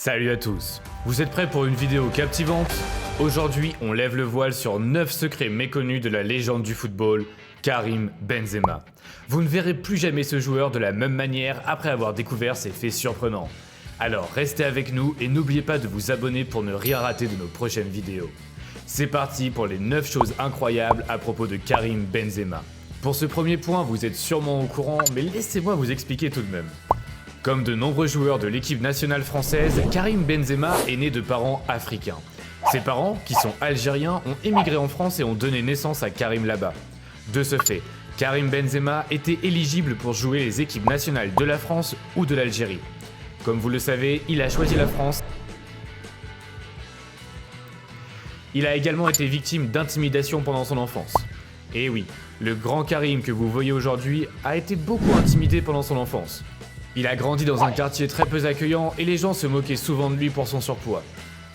Salut à tous, vous êtes prêts pour une vidéo captivante? Aujourd'hui, on lève le voile sur 9 secrets méconnus de la légende du football, Karim Benzema. Vous ne verrez plus jamais ce joueur de la même manière après avoir découvert ses faits surprenants. Alors restez avec nous et n'oubliez pas de vous abonner pour ne rien rater de nos prochaines vidéos. C'est parti pour les 9 choses incroyables à propos de Karim Benzema. Pour ce premier point, vous êtes sûrement au courant, mais laissez-moi vous expliquer tout de même. Comme de nombreux joueurs de l'équipe nationale française, Karim Benzema est né de parents africains. Ses parents, qui sont algériens, ont émigré en France et ont donné naissance à Karim là-bas. De ce fait, Karim Benzema était éligible pour jouer les équipes nationales de la France ou de l'Algérie. Comme vous le savez, il a choisi la France. Il a également été victime d'intimidation pendant son enfance. Et oui, le grand Karim que vous voyez aujourd'hui a été beaucoup intimidé pendant son enfance. Il a grandi dans un quartier très peu accueillant et les gens se moquaient souvent de lui pour son surpoids.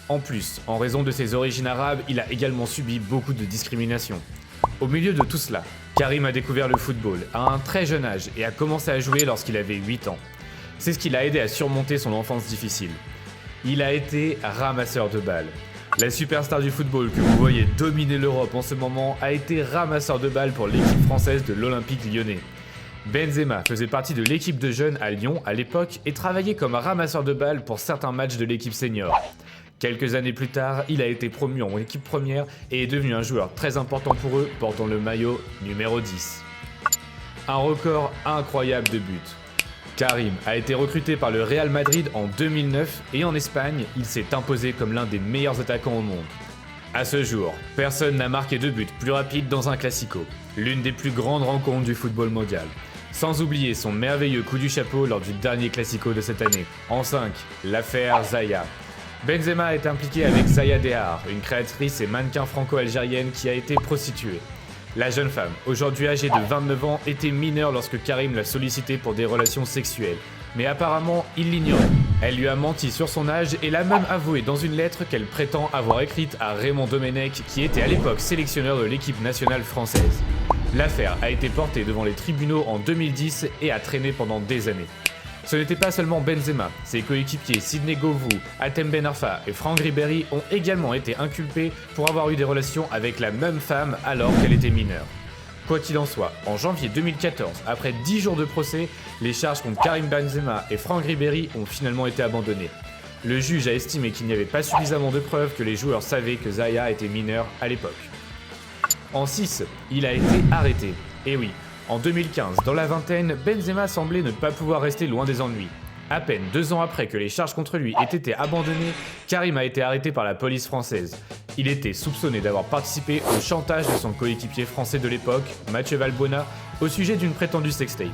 En plus, en raison de ses origines arabes, il a également subi beaucoup de discrimination. Au milieu de tout cela, Karim a découvert le football à un très jeune âge et a commencé à jouer lorsqu'il avait 8 ans. C'est ce qui l'a aidé à surmonter son enfance difficile. Il a été ramasseur de balles. La superstar du football que vous voyez dominer l'Europe en ce moment a été ramasseur de balles pour l'équipe française de l'Olympique lyonnais. Benzema faisait partie de l'équipe de jeunes à Lyon à l'époque et travaillait comme un ramasseur de balles pour certains matchs de l'équipe senior. Quelques années plus tard, il a été promu en équipe première et est devenu un joueur très important pour eux, portant le maillot numéro 10. Un record incroyable de buts. Karim a été recruté par le Real Madrid en 2009 et en Espagne, il s'est imposé comme l'un des meilleurs attaquants au monde. À ce jour, personne n'a marqué de but plus rapide dans un classico, l'une des plus grandes rencontres du football mondial. Sans oublier son merveilleux coup du chapeau lors du dernier classico de cette année. En 5, l'affaire Zaya. Benzema est impliqué avec Zaya Dehar, une créatrice et mannequin franco-algérienne qui a été prostituée. La jeune femme, aujourd'hui âgée de 29 ans, était mineure lorsque Karim l'a sollicitée pour des relations sexuelles. Mais apparemment, il l'ignorait. Elle lui a menti sur son âge et l'a même avoué dans une lettre qu'elle prétend avoir écrite à Raymond Domenech, qui était à l'époque sélectionneur de l'équipe nationale française. L'affaire a été portée devant les tribunaux en 2010 et a traîné pendant des années. Ce n'était pas seulement Benzema, ses coéquipiers Sidney Govou, Hatem Ben Arfa et Franck Ribéry ont également été inculpés pour avoir eu des relations avec la même femme alors qu'elle était mineure. Quoi qu'il en soit, en janvier 2014, après 10 jours de procès, les charges contre Karim Benzema et Franck Ribéry ont finalement été abandonnées. Le juge a estimé qu'il n'y avait pas suffisamment de preuves que les joueurs savaient que Zaya était mineure à l'époque. En 6, il a été arrêté. Et oui, en 2015, dans la vingtaine, Benzema semblait ne pas pouvoir rester loin des ennuis. À peine 2 ans après que les charges contre lui aient été abandonnées, Karim a été arrêté par la police française. Il était soupçonné d'avoir participé au chantage de son coéquipier français de l'époque, Mathieu Valbuena, au sujet d'une prétendue sextape.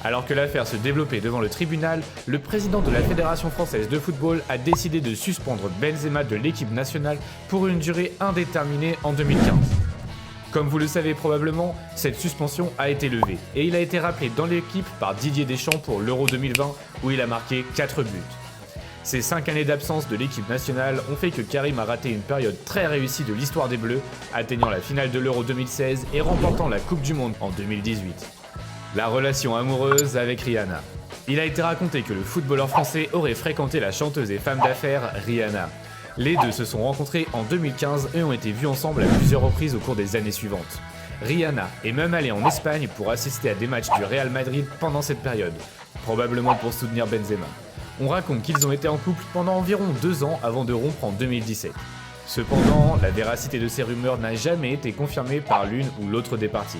Alors que l'affaire se développait devant le tribunal, le président de la Fédération française de football a décidé de suspendre Benzema de l'équipe nationale pour une durée indéterminée en 2015. Comme vous le savez probablement, cette suspension a été levée et il a été rappelé dans l'équipe par Didier Deschamps pour l'Euro 2020 où il a marqué 4 buts. Ces 5 années d'absence de l'équipe nationale ont fait que Karim a raté une période très réussie de l'histoire des Bleus, atteignant la finale de l'Euro 2016 et remportant la Coupe du Monde en 2018. La relation amoureuse avec Rihanna. Il a été raconté que le footballeur français aurait fréquenté la chanteuse et femme d'affaires Rihanna. Les deux se sont rencontrés en 2015 et ont été vus ensemble à plusieurs reprises au cours des années suivantes. Rihanna est même allée en Espagne pour assister à des matchs du Real Madrid pendant cette période, probablement pour soutenir Benzema. On raconte qu'ils ont été en couple pendant environ 2 ans avant de rompre en 2017. Cependant, la véracité de ces rumeurs n'a jamais été confirmée par l'une ou l'autre des parties.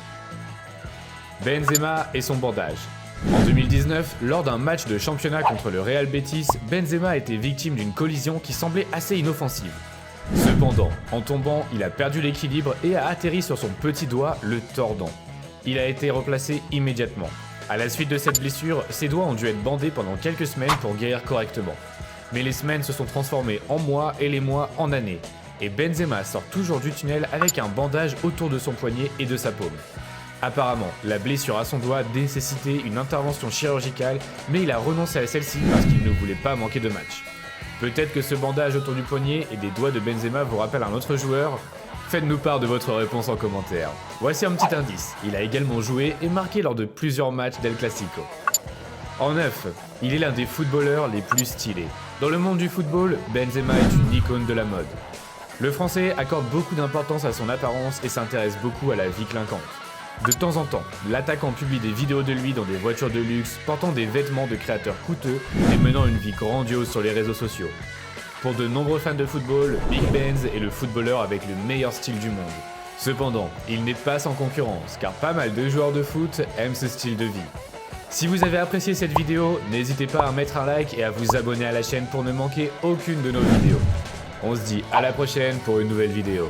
Benzema et son bandage. En 2019, lors d'un match de championnat contre le Real Betis, Benzema a été victime d'une collision qui semblait assez inoffensive. Cependant, en tombant, il a perdu l'équilibre et a atterri sur son petit doigt, le tordant. Il a été replacé immédiatement. À la suite de cette blessure, ses doigts ont dû être bandés pendant quelques semaines pour guérir correctement. Mais les semaines se sont transformées en mois et les mois en années. Et Benzema sort toujours du tunnel avec un bandage autour de son poignet et de sa paume. Apparemment, la blessure à son doigt nécessitait une intervention chirurgicale, mais il a renoncé à celle-ci parce qu'il ne voulait pas manquer de match. Peut-être que ce bandage autour du poignet et des doigts de Benzema vous rappelle un autre joueur? Faites-nous part de votre réponse en commentaire. Voici un petit indice, il a également joué et marqué lors de plusieurs matchs d'El Clasico. En 9, Il est l'un des footballeurs les plus stylés. Dans le monde du football, Benzema est une icône de la mode. Le Français accorde beaucoup d'importance à son apparence et s'intéresse beaucoup à la vie clinquante. De temps en temps, l'attaquant publie des vidéos de lui dans des voitures de luxe, portant des vêtements de créateurs coûteux et menant une vie grandiose sur les réseaux sociaux. Pour de nombreux fans de football, Big Benz est le footballeur avec le meilleur style du monde. Cependant, il n'est pas sans concurrence, car pas mal de joueurs de foot aiment ce style de vie. Si vous avez apprécié cette vidéo, n'hésitez pas à mettre un like et à vous abonner à la chaîne pour ne manquer aucune de nos vidéos. On se dit à la prochaine pour une nouvelle vidéo.